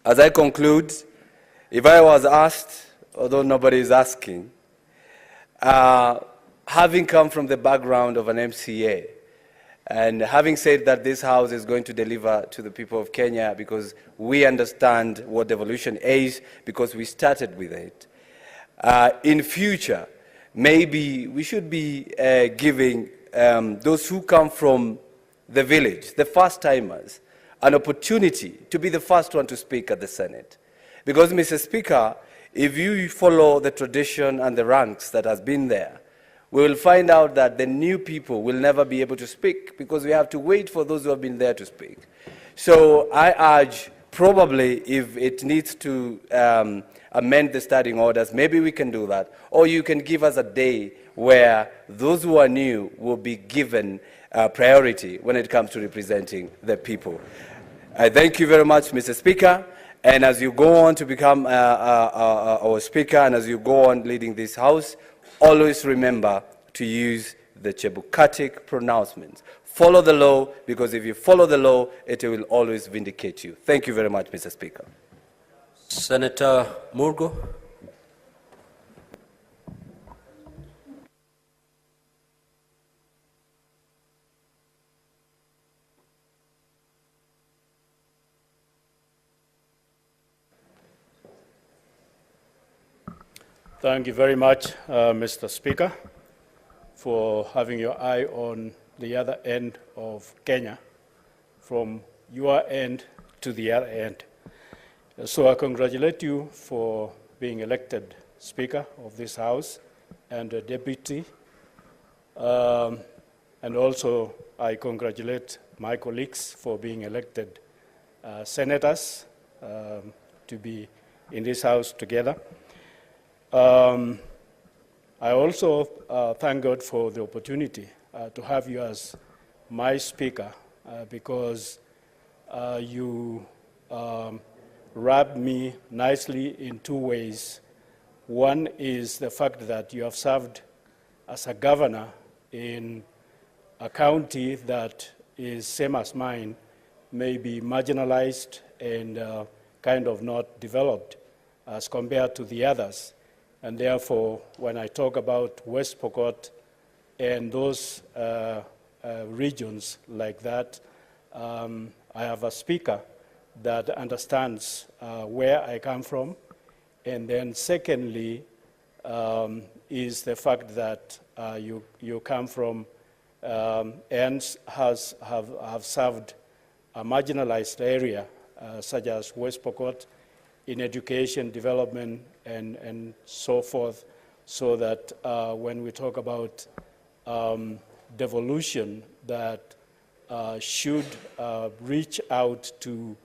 as I conclude, if I was asked, although nobody is asking, having come from the background of an MCA, and having said that this house is going to deliver to the people of Kenya because we understand what devolution is, because we started with it, in future, maybe we should be giving those who come from the village, the first-timers, an opportunity to be the first one to speak at the Senate. Because, Mr. Speaker, if you follow the tradition and the ranks that has been there, we will find out that the new people will never be able to speak because we have to wait for those who have been there to speak. So I urge, probably if it needs to amend the standing orders, maybe we can do that. Or you can give us a day where those who are new will be given priority when it comes to representing the people. I thank you very much, Mr. Speaker. And as you go on to become our Speaker and as you go on leading this House, always remember to use the Chebukatic pronouncements. Follow the law, because if you follow the law, it will always vindicate you. Thank you very much, Mr. Speaker. Senator Murgo. Thank you very much, Mr. Speaker, for having your eye on the other end of Kenya, from your end to the other end. So I congratulate you for being elected Speaker of this House and a Deputy. And also I congratulate my colleagues for being elected senators to be in this House together. I also thank God for the opportunity to have you as my Speaker because you wrapped me nicely in two ways. One is the fact that you have served as a governor in a county that is same as mine, may be marginalized and kind of not developed as compared to the others. And therefore, when I talk about West Pokot and those regions like that, I have a speaker that understands where I come from. And then secondly, is the fact that you come from and have served a marginalized area such as West Pokot in education, development, and so forth, so that when we talk about devolution, that should reach out to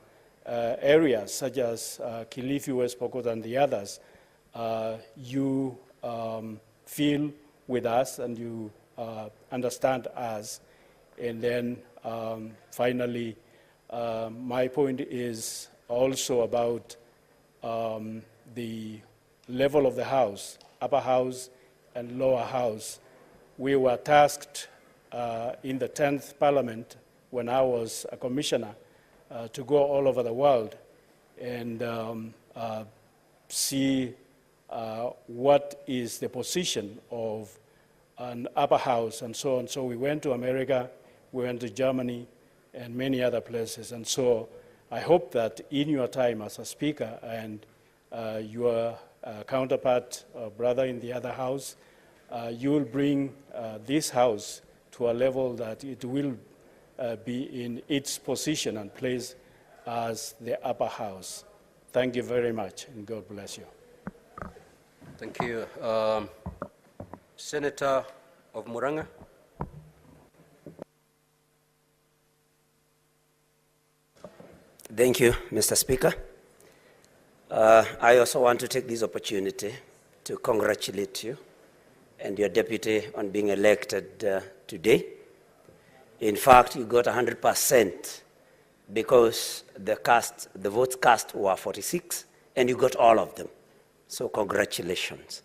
areas such as Kilifi, West Pokot, and the others, you feel with us and you understand us. And then finally, my point is also about the level of the House, upper house and lower house. We were tasked in the 10th Parliament when I was a commissioner to go all over the world and see what is the position of an upper house and so on. So we went to America, we went to Germany and many other places. And so I hope that in your time as a speaker and your counterpart, brother in the other house, you will bring this house to a level that it will be in its position and place as the upper house. Thank you very much, and God bless you. Thank you. Senator of Muranga. Thank you, Mr. Speaker. I also want to take this opportunity to congratulate you and your deputy on being elected today. In fact, you got 100% because the votes cast were 46, and you got all of them. So congratulations.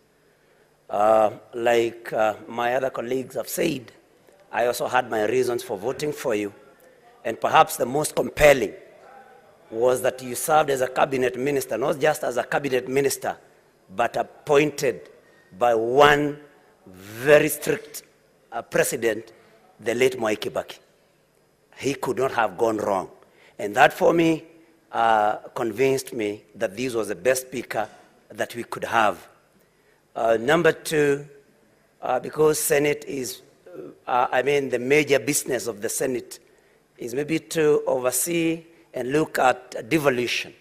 Like my other colleagues have said, I also had my reasons for voting for you, and perhaps the most compelling was that you served as a cabinet minister, not just as a cabinet minister, but appointed by one very strict president, the late Mwai Kibaki. He could not have gone wrong. And that for me convinced me that this was the best speaker that we could have. Number two, because Senate is, the major business of the Senate is maybe to oversee and look at devolution.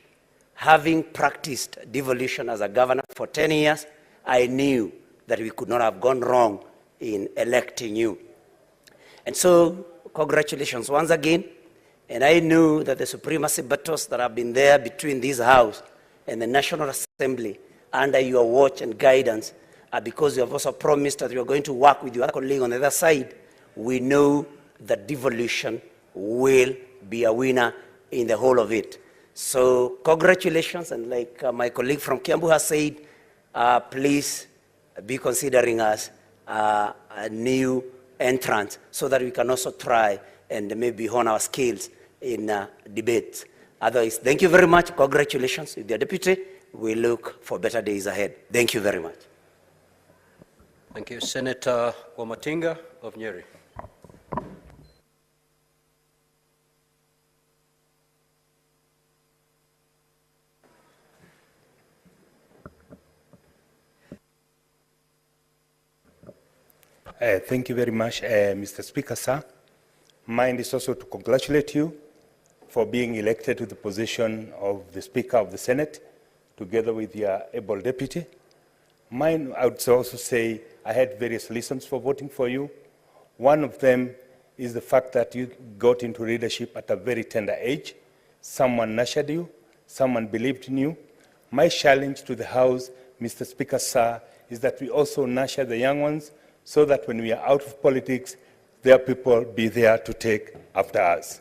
Having practiced devolution as a governor for 10 years, I knew that we could not have gone wrong in electing you. And so, congratulations once again. And I knew that the supremacy battles that have been there between this House and the National Assembly under your watch and guidance are because you have also promised that you are going to work with your colleague on the other side. We know that devolution will be a winner in the whole of it. So congratulations, and like my colleague from Kiambu has said, please be considering us a new entrant so that we can also try and maybe hone our skills in debates. Otherwise, thank you very much. Congratulations with your deputy. We look for better days ahead. Thank you very much. Thank you. Senator Wamatinga of Nyeri. Thank you very much, Mr. Speaker, sir. Mine is also to congratulate you for being elected to the position of the Speaker of the Senate, together with your able deputy. Mine, I would also say, I had various reasons for voting for you. One of them is the fact that you got into leadership at a very tender age. Someone nurtured you, someone believed in you. My challenge to the House, Mr. Speaker, sir, is that we also nurture the young ones, so that when we are out of politics, their people be there to take after us.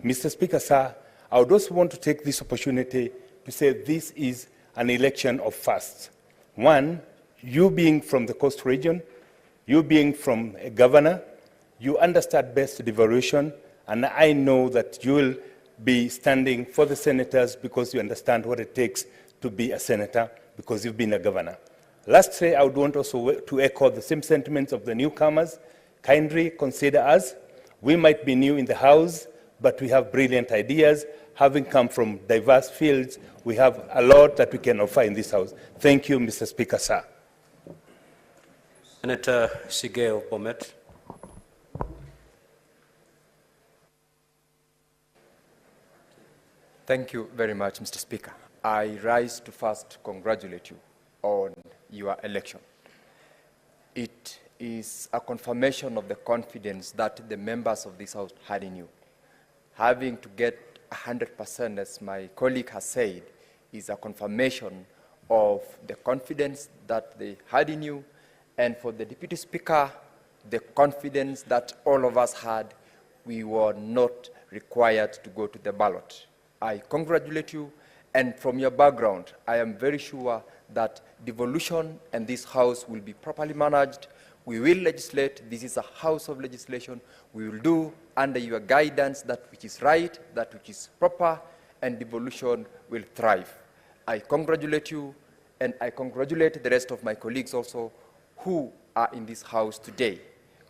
Mr. Speaker, sir, I would also want to take this opportunity to say this is an election of firsts. One, you being from the coast region, you being from a governor, you understand best devolution, and I know that you will be standing for the senators because you understand what it takes to be a senator, because you've been a governor. Lastly, I would want also to echo the same sentiments of the newcomers. Kindly consider us. We might be new in the House, but we have brilliant ideas. Having come from diverse fields, we have a lot that we can offer in this House. Thank you, Mr. Speaker, sir. Senator Sige of Bomet. Thank you very much, Mr. Speaker. I rise to first congratulate you on your election. It is a confirmation of the confidence that the members of this House had in you. Having to get 100%, as my colleague has said, is a confirmation of the confidence that they had in you, and for the Deputy Speaker, the confidence that all of us had. We were not required to go to the ballot. I congratulate you, and from your background, I am very sure that devolution and this House will be properly managed. We will legislate. This is a House of legislation. We will do under your guidance that which is right, that which is proper, and devolution will thrive. I congratulate you, and I congratulate the rest of my colleagues also who are in this House today.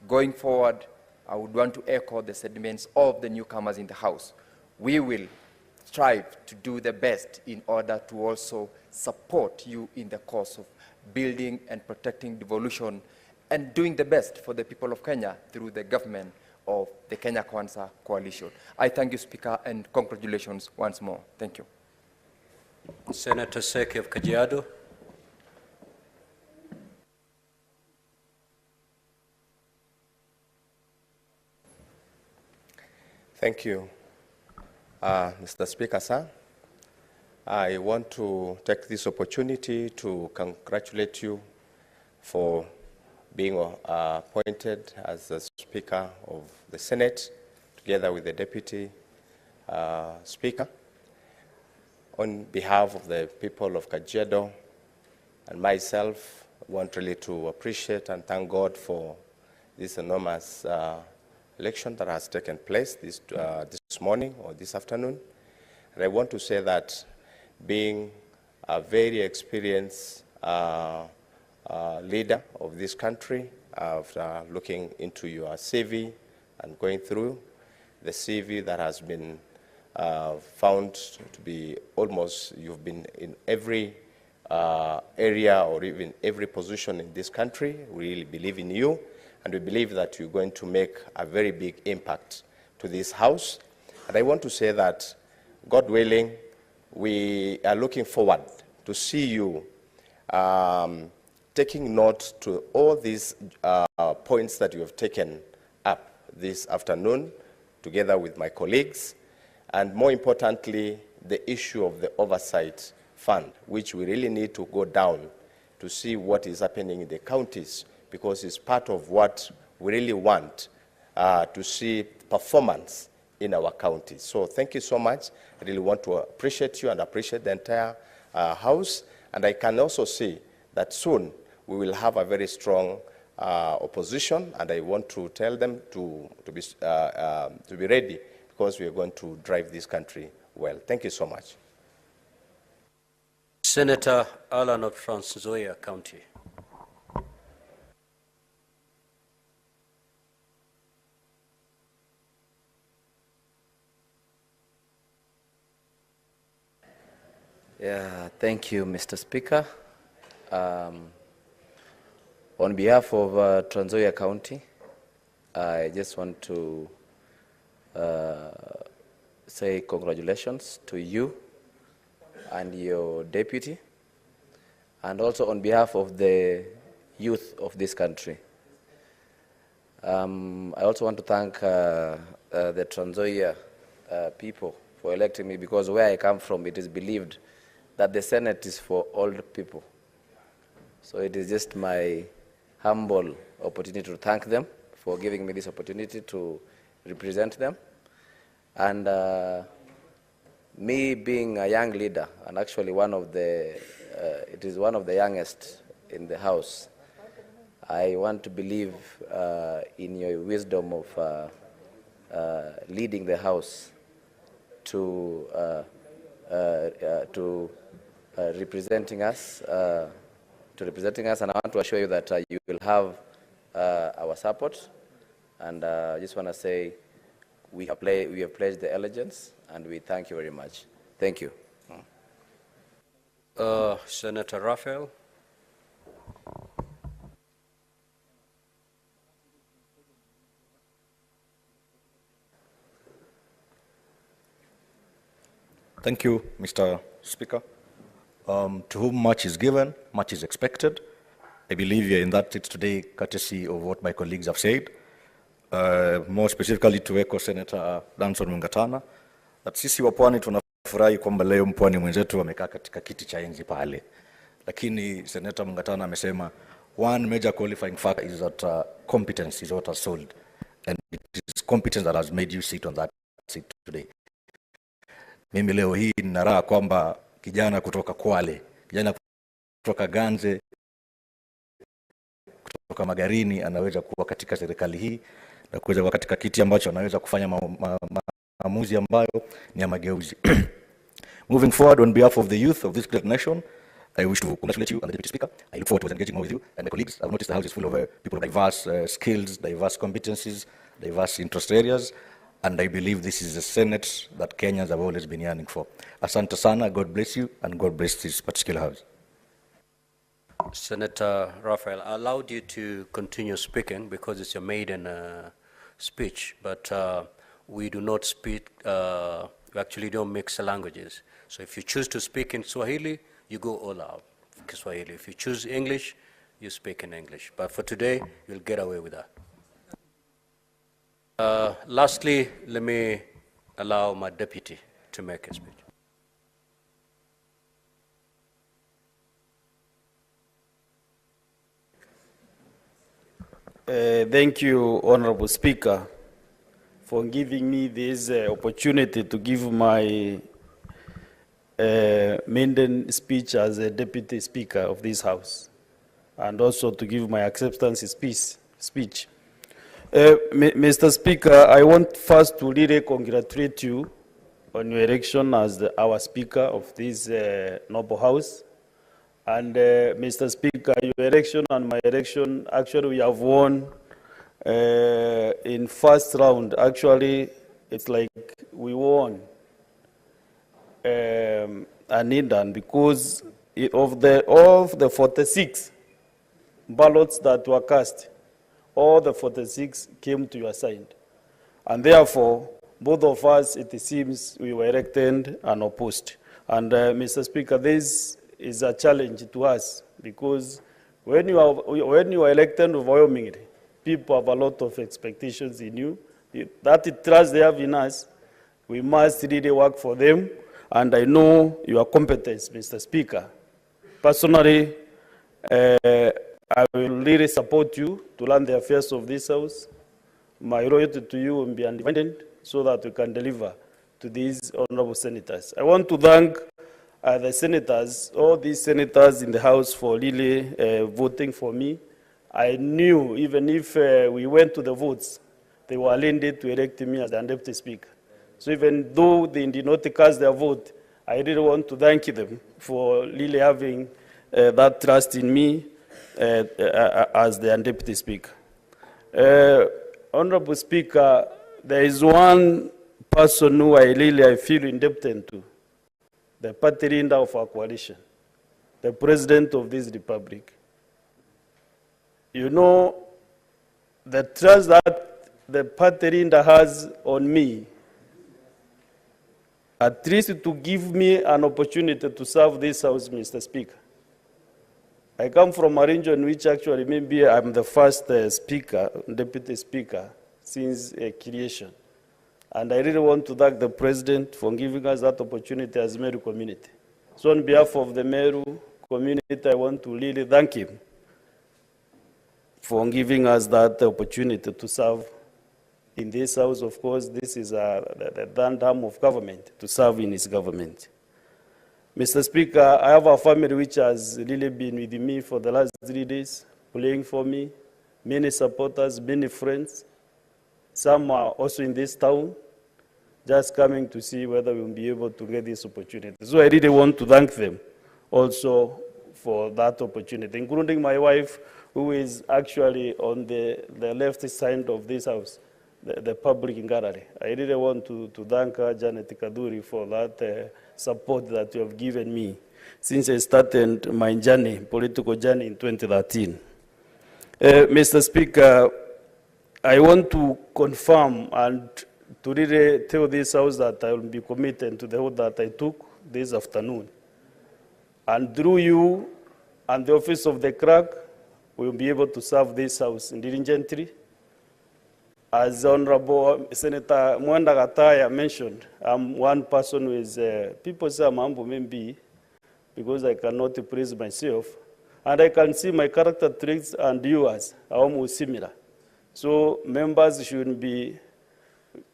Going forward, I would want to echo the sentiments of the newcomers in the House. We will strive to do the best in order to also support you in the cause of building and protecting devolution and doing the best for the people of Kenya through the government of the Kenya Kwanza coalition. I thank you, Speaker, and congratulations once more. Thank you. Senator Seki of Kajiado. Thank you. Mr. Speaker, sir, I want to take this opportunity to congratulate you for being appointed as the Speaker of the Senate, together with the Deputy Speaker. On behalf of the people of Kajiado and myself, I want really to appreciate and thank God for this enormous election that has taken place this morning or this afternoon. And I want to say that being a very experienced leader of this country, after looking into your CV and going through the CV that has been found to be almost, you've been in every area or even every position in this country. We really believe in you, and we believe that you're going to make a very big impact to this House. And I want to say that, God willing, we are looking forward to see you taking note to all these points that you have taken up this afternoon, together with my colleagues, and more importantly, the issue of the oversight fund, which we really need to go down to see what is happening in the counties, because it's part of what we really want to see performance in our counties. So thank you so much. I really want to appreciate you and appreciate the entire House. And I can also see that soon we will have a very strong opposition, and I want to tell them to be ready, because we are going to drive this country well. Thank you so much. Senator Alan of Trans Nzoia County. Yeah, thank you, Mr. Speaker. On behalf of Trans Nzoia County, I just want to say congratulations to you and your deputy, and also on behalf of the youth of this country. I also want to thank the Trans Nzoia people for electing me, because where I come from, it is believed that the Senate is for old people. So it is just my humble opportunity to thank them for giving me this opportunity to represent them. And me being a young leader, and actually it is one of the youngest in the House, I want to believe in your wisdom of leading the House to representing us, and I want to assure you that you will have our support. And I just want to say we have pledged the allegiance, and we thank you very much. Thank you. Senator Raphael. Thank you, Mr. Speaker. To whom much is given, much is expected. I believe we are in that state today, courtesy of what my colleagues have said. More specifically to echo Senator Danson Mungatana, that sisi wa pwani tunafurahi kwamba leo mpwani mwenzetu amekaa katika kiti cha enzi pale. Lakini Senator Mungatana amesema one major qualifying factor is that competence is what has sold. And it is competence that has made you sit on that seat today. Mimi leo hii nina raha kwamba kijana kutoka Kwale, kijana kutoka Ganze, kutoka Magarini anaweza kuwa katika serikali hii na kuweza kuwa katika kiti ambacho anaweza kufanya maamuzi ambayo ni ya mageuzi. Moving forward, on behalf of the youth of this great nation, I wish to congratulate you and the Deputy Speaker. I look forward to engaging more with you and my colleagues. I've noticed the House is full of people of diverse skills, diverse competencies, diverse interest areas, and I believe this is a Senate that Kenyans have always been yearning for. Asante sana, God bless you, and God bless this particular House. Senator Raphael, I allowed you to continue speaking because it's your maiden speech, but we do not speak, we actually don't mix the languages. So if you choose to speak in Swahili, you go all out Kiswahili. If you choose English, you speak in English. But for today, you'll get away with that. Lastly, let me allow my deputy to make a speech. Thank you, Honorable Speaker, for giving me this opportunity to give my maiden speech as a Deputy Speaker of this House, and also to give my acceptance speech. Mr. Speaker, I want first to really congratulate you on your election as our Speaker of this noble House. And Mr. Speaker, your election and my election, actually we have won in first round. Actually, it's like we won an Indian because of the 46 ballots that were cast, all the 46 came to your side. And therefore, both of us, it seems, we were elected and opposed. And Mr. Speaker, this is a challenge to us because when you are elected overwhelmingly, people have a lot of expectations in you. That trust they have in us, we must really work for them. And I know your competence, Mr. Speaker. Personally, I will really support you to run the affairs of this House. My loyalty to you will be undivided so that we can deliver to these honorable senators. I want to thank the senators, all these senators in the House for really voting for me. I knew even if we went to the votes, they were landed to elect me as the Deputy Speaker. So even though they did not cast their vote, I really want to thank them for really having that trust in me as the Deputy Speaker. Honorable Speaker, there is one person who I feel indebted to, the party leader of our coalition, the President of this Republic. You know, the trust that the party leader has on me, at least to give me an opportunity to serve this House, Mr. Speaker. I come from a region which actually maybe I'm the first Deputy Speaker since creation. And I really want to thank the President for giving us that opportunity as Meru community. So on behalf of the Meru community, I want to really thank him for giving us that opportunity to serve in this House. Of course, this is the third arm of government, to serve in his government. Mr. Speaker, I have a family which has really been with me for the last 3 days, playing for me, many supporters, many friends. Some are also in this town, just coming to see whether we'll be able to get this opportunity. So I really want to thank them also for that opportunity, including my wife, who is actually on the left side of this House, the public gallery. I really want to thank her, Janet Kaduri, for that support that you have given me since I started my journey, political journey in 2013. Mr. Speaker, I want to confirm and to really tell this House that I will be committed to the oath that I took this afternoon. And through you and the office of the clerk, we will be able to serve this House diligently. As Honorable Senator Mwanda Gataya mentioned, I'm one person who is, people say I'm humble maybe because I cannot praise myself. And I can see my character traits and yours are almost similar. So members should be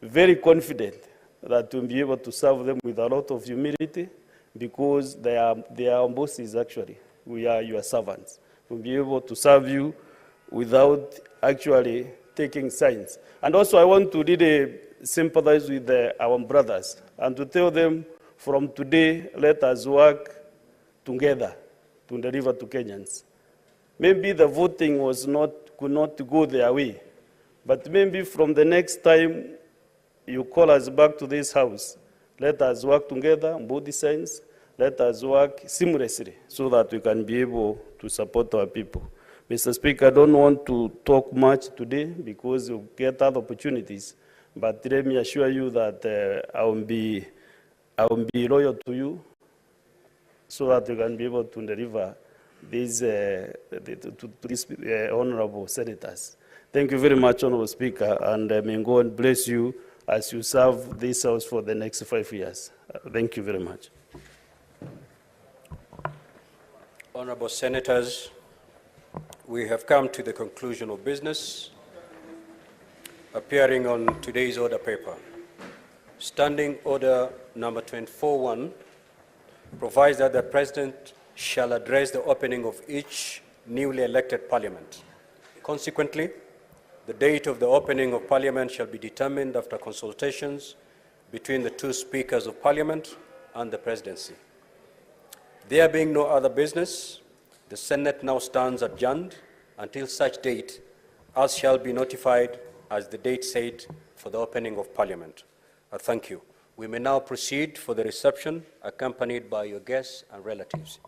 very confident that we'll be able to serve them with a lot of humility because they are bosses actually. We are your servants. We'll be able to serve you without actually taking signs. And also I want to really sympathize with our brothers and to tell them from today, let us work together to deliver to Kenyans. Maybe the voting could not go their way, but maybe from the next time you call us back to this House, let us work together on both sides, let us work seamlessly so that we can be able to support our people. Mr. Speaker, I don't want to talk much today because we'll get other opportunities, but let me assure you that I will be loyal to you so that you can be able to deliver these to these honorable senators. Thank you very much, Honorable Speaker, and may God bless you as you serve this House for the next 5 years. Thank you very much. Honorable Senators, we have come to the conclusion of business appearing on today's order paper. Standing Order number 24-1 provides that the President shall address the opening of each newly elected Parliament. Consequently, the date of the opening of Parliament shall be determined after consultations between the two Speakers of Parliament and the Presidency. There being no other business, the Senate now stands adjourned until such date as shall be notified as the date set for the opening of Parliament. Thank you. We may now proceed for the reception accompanied by your guests and relatives.